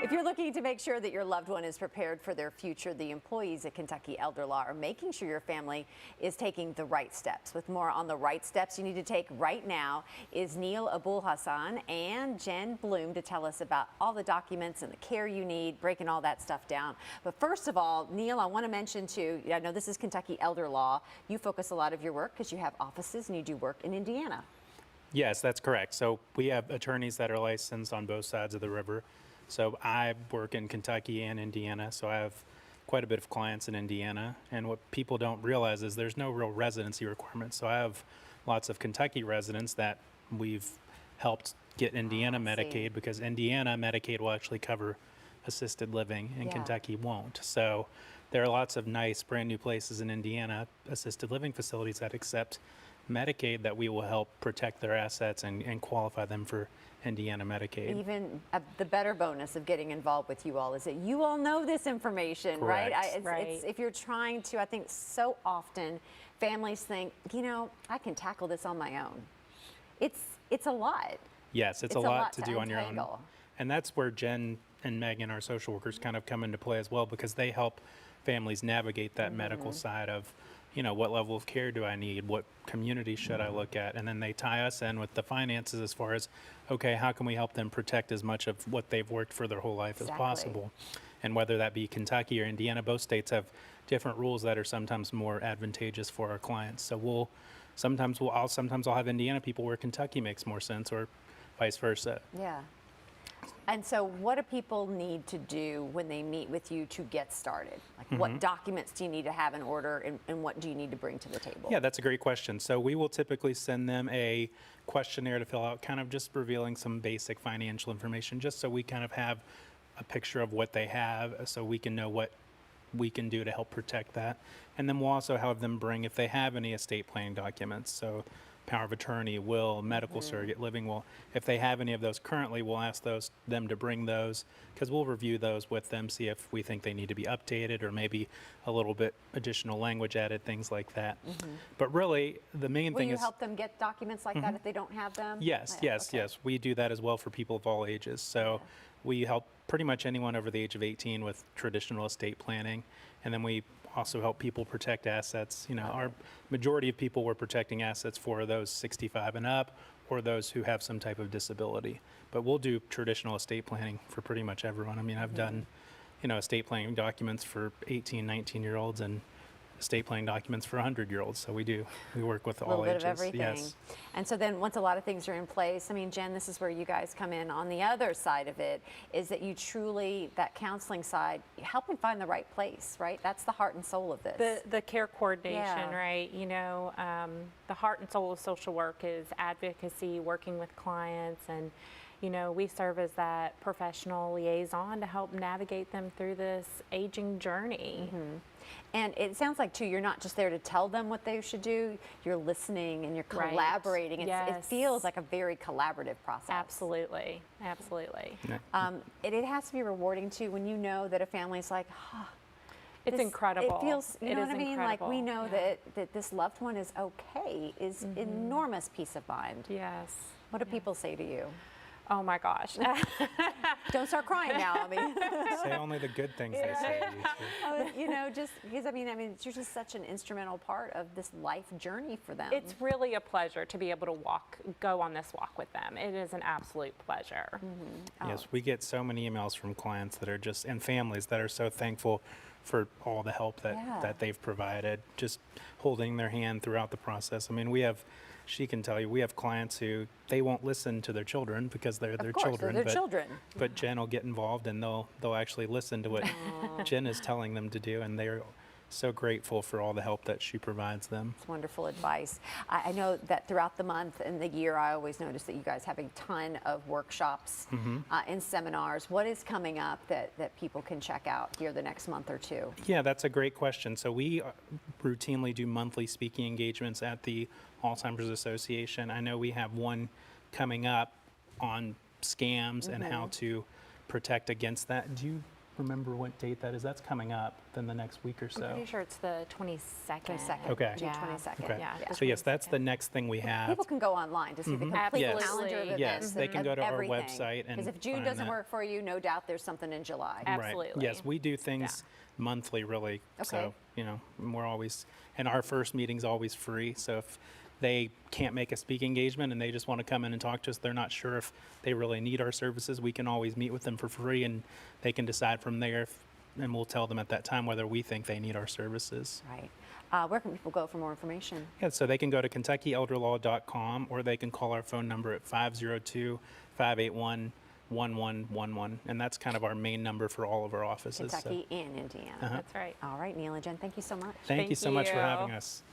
If you're looking to make sure that your loved one is prepared for their future, the employees at Kentucky ElderLaw are making sure your family is taking the right steps. With more on the right steps you need to take right now is Neil Abul Hassan and Jen Bloom to tell us about all the documents and the care you need, breaking all that stuff down. But first of all, Neil, I want to mention too, I know this is Kentucky ElderLaw. You focus a lot of your work because you have offices and you do work in Indiana. Yes, that's correct. So we have attorneys that are licensed on both sides of the river. So I work in Kentucky and Indiana, so I have quite a bit of clients in Indiana. And what people don't realize is there's no real residency requirement. So I have lots of Kentucky residents that we've helped get Indiana Medicaid, because Indiana Medicaid will actually cover assisted living and Kentucky won't. So there are lots of nice brand new places in Indiana, assisted living facilities that accept Medicaid, that we will help protect their assets and qualify them for Indiana Medicaid. Even the better bonus of getting involved with you all is that you all know this information, Correct. right? It's, if you're trying to, I think so often families think, you know, I can tackle this on my own. It's a lot. Yes, it's a lot to do on your own. untangle. And that's where Jen and Megan, our social workers, kind of come into play as well, because they help families navigate that medical side of, you know, what level of care do I need? What community should I look at? And then they tie us in with the finances as far as, okay, how can we help them protect as much of what they've worked for their whole life as possible? And whether that be Kentucky or Indiana, both states have different rules that are sometimes more advantageous for our clients. So sometimes I'll have Indiana people where Kentucky makes more sense, or vice versa. Yeah. And so what do people need to do when they meet with you to get started? Like what documents do you need to have in order, and what do you need to bring to the table? Yeah, that's a great question. So we will typically send them a questionnaire to fill out, kind of just revealing some basic financial information, just so we kind of have a picture of what they have, so we can know what we can do to help protect that. And then we'll also have them bring, if they have any estate planning documents, so power of attorney, will, medical surrogate, living will. If they have any of those currently, we'll ask them to bring those, because we'll review those with them, see if we think they need to be updated or maybe a little bit additional language added, things like that. But really, the main Will thing you is... help them get documents like that if they don't have them? Yes, yes. We do that as well for people of all ages. So we help pretty much anyone over the age of 18 with traditional estate planning. And then we also help people protect assets. You know, our majority of people we're protecting assets for are those 65 and up, or those who have some type of disability. But we'll do traditional estate planning for pretty much everyone. I mean, I've done, you know, estate planning documents for 18, 19-year-olds and estate planning documents for 100-year-olds. So we work with all ages. A little bit of everything. Yes. And so then once a lot of things are in place, I mean, Jen, this is where you guys come in on the other side of it, is that you truly, that counseling side, help them find the right place, right? That's the heart and soul of this. The care coordination, right? You know, the heart and soul of social work is advocacy, working with clients, and you know, we serve as that professional liaison to help navigate them through this aging journey. And it sounds like, too, you're not just there to tell them what they should do, you're listening and you're collaborating. It feels like a very collaborative process. Absolutely, absolutely. It has to be rewarding, too, when you know that a family's like, it's incredible. It feels, you know what I mean? Incredible. Like we know that this loved one is okay, is enormous peace of mind. Yes. What do people say to you? Oh my gosh. Don't start crying now. I mean, Say only the good things they say to you, too. you know, just because I mean, you're just such an instrumental part of this life journey for them. It's really a pleasure to be able to go on this walk with them. It is an absolute pleasure. Yes, we get so many emails from clients that are just, and families that are so thankful for all the help that they've provided, just holding their hand throughout the process. I mean, she can tell you, we have clients who, they won't listen to their children because they're their children. They're their children. But Jen will get involved and they'll actually listen to what Jen is telling them to do, and they're so grateful for all the help that she provides them. It's wonderful advice. I know that throughout the month and the year, I always notice that you guys have a ton of workshops and seminars. What is coming up that people can check out here the next month or two? Yeah, that's a great question. So we routinely do monthly speaking engagements at the Alzheimer's Association. I know we have one coming up on scams and how to protect against that. remember what date that is. That's coming up in the next week or I'm so. pretty sure it's the 22nd. 22nd. Okay. June Yeah. 22nd. Okay. Yeah, the So yes, that's the 22nd. next thing we have. People can go online to see the complete Absolutely. calendar of events. Yes, they can go to our everything. website and Because if June find doesn't that. work for you, no doubt there's something in July. Absolutely. Right. Yes, we do things monthly, really. So, Okay. you know, we're always, and our first meeting's always free. So if they can't make a speaking engagement and they just want to come in and talk to us, they're not sure if they really need our services, we can always meet with them for free and they can decide from there and we'll tell them at that time whether we think they need our services. Right. Where can people go for more information? Yeah, so they can go to KentuckyElderLaw.com or they can call our phone number at 502-581-1111. And that's kind of our main number for all of our offices. Kentucky and Indiana. That's right. All right, Neil and Jen, thank you so much. Thank you so much for you. having us.